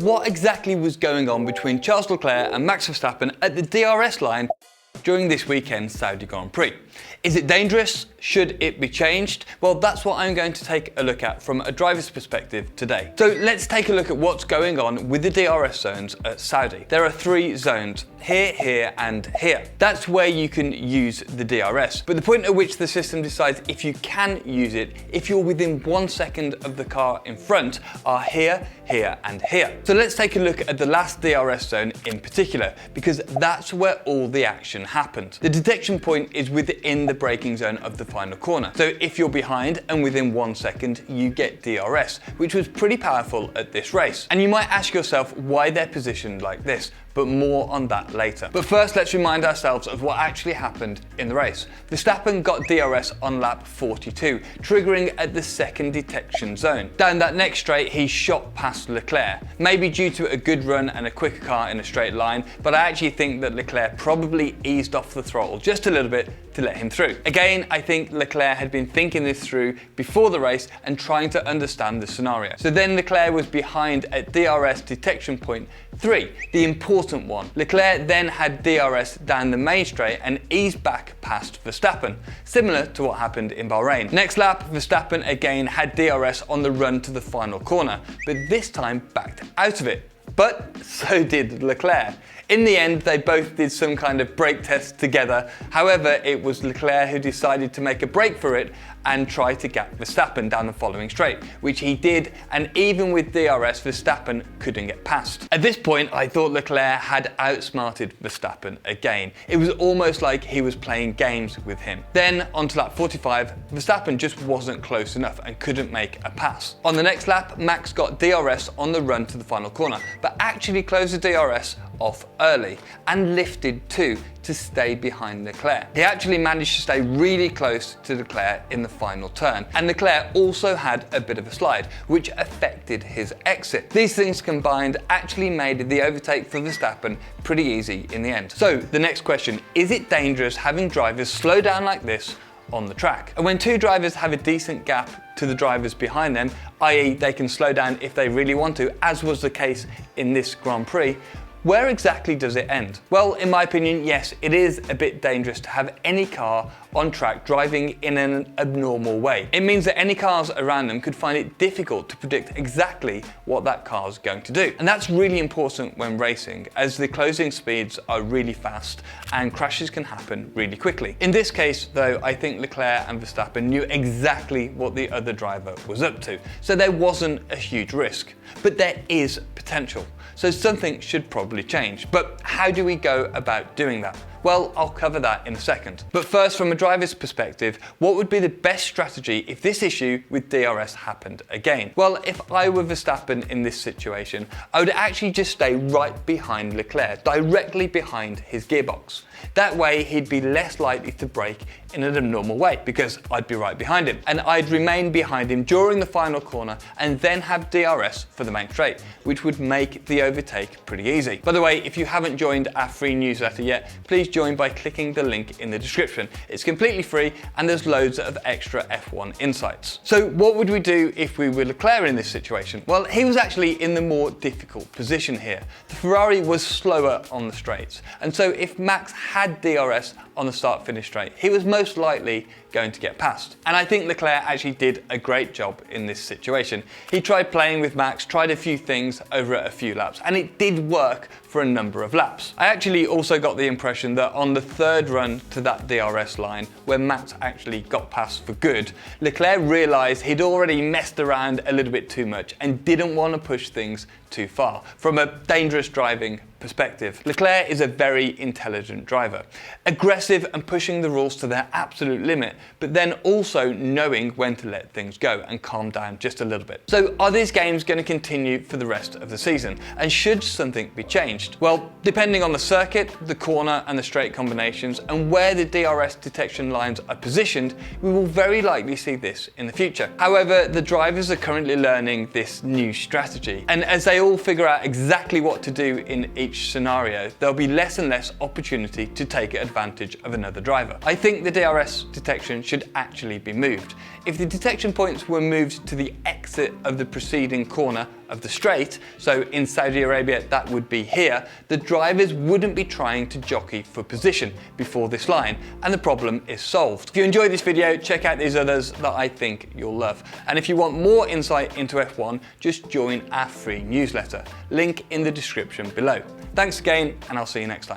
What exactly was going on between Charles Leclerc and Max Verstappen at the DRS line during this weekend's Saudi Grand Prix? Is it dangerous? Should it be changed? Well, that's what I'm going to take a look at from a driver's perspective today. So let's take a look at what's going on with the DRS zones at Saudi. There are 3 zones, here, here, and here. That's where you can use the DRS. But the point at which the system decides if you can use it, if you're within 1 second of the car in front, are here, here, and here. So let's take a look at the last DRS zone in particular, because that's where all the action happened. The detection point is within the braking zone of the final corner. So if you're behind and within 1 second, you get DRS, which was pretty powerful at this race. And you might ask yourself why they're positioned like this, but more on that later. But first, let's remind ourselves of what actually happened in the race. Verstappen got DRS on lap 42, triggering at the second detection zone. Down that next straight, he shot past Leclerc, maybe due to a good run and a quicker car in a straight line, but I actually think that Leclerc probably eased off the throttle just a little bit to let him through. Again, I think Leclerc had been thinking this through before the race and trying to understand the scenario. So then Leclerc was behind at DRS detection point 3, the important one. Leclerc then had DRS down the main straight and eased back past Verstappen, similar to what happened in Bahrain. Next lap, Verstappen again had DRS on the run to the final corner, but this time backed out of it. But so did Leclerc. In the end, they both did some kind of brake test together. However, it was Leclerc who decided to make a break for it and try to gap Verstappen down the following straight, which he did, and even with DRS, Verstappen couldn't get past. At this point, I thought Leclerc had outsmarted Verstappen again. It was almost like he was playing games with him. Then, onto lap 45, Verstappen just wasn't close enough and couldn't make a pass. On the next lap, Max got DRS on the run to the final corner, but actually closed the DRS off early and lifted too to stay behind Leclerc. He actually managed to stay really close to Leclerc in the final turn, and Leclerc also had a bit of a slide, which affected his exit. These things combined actually made the overtake for Verstappen pretty easy in the end. So the next question, is it dangerous having drivers slow down like this on the track? And when 2 drivers have a decent gap to the drivers behind them, i.e. they can slow down if they really want to, as was the case in this Grand Prix, where exactly does it end? Well, in my opinion, yes, it is a bit dangerous to have any car on track driving in an abnormal way. It means that any cars around them could find it difficult to predict exactly what that car's going to do. And that's really important when racing, as the closing speeds are really fast and crashes can happen really quickly. In this case, though, I think Leclerc and Verstappen knew exactly what the other driver was up to, so there wasn't a huge risk. But there is potential, so something should probably change. But how do we go about doing that? Well, I'll cover that in a second. But first, from a driver's perspective, what would be the best strategy if this issue with DRS happened again? Well, if I were Verstappen in this situation, I would actually just stay right behind Leclerc, directly behind his gearbox. That way, he'd be less likely to brake in an abnormal way because I'd be right behind him. And I'd remain behind him during the final corner and then have DRS for the main straight, which would make the overtake pretty easy. By the way, if you haven't joined our free newsletter yet, please join by clicking the link in the description. It's completely free and there's loads of extra F1 insights. So what would we do if we were Leclerc in this situation? Well, he was actually in the more difficult position here. The Ferrari was slower on the straights, and so if Max had DRS on the start-finish straight, he was most likely going to get past. And I think Leclerc actually did a great job in this situation. He tried playing with Max, tried a few things over a few laps, and it did work for a number of laps. I actually also got the impression that on the 3rd run to that DRS line, where Max actually got past for good, Leclerc realised he'd already messed around a little bit too much and didn't want to push things too far. From a dangerous driving perspective, Leclerc is a very intelligent driver, aggressive and pushing the rules to their absolute limit, but then also knowing when to let things go and calm down just a little bit. So are these games going to continue for the rest of the season? And should something be changed? Well, depending on the circuit, the corner and the straight combinations, and where the DRS detection lines are positioned, we will very likely see this in the future. However, the drivers are currently learning this new strategy, and as they all figure out exactly what to do in each scenario, there'll be less and less opportunity to take advantage of another driver. I think the DRS detection detection should actually be moved. If the detection points were moved to the exit of the preceding corner of the straight, so in Saudi Arabia that would be here, the drivers wouldn't be trying to jockey for position before this line, and the problem is solved. If you enjoyed this video, check out these others that I think you'll love. And if you want more insight into F1, just join our free newsletter. Link in the description below. Thanks again, and I'll see you next time.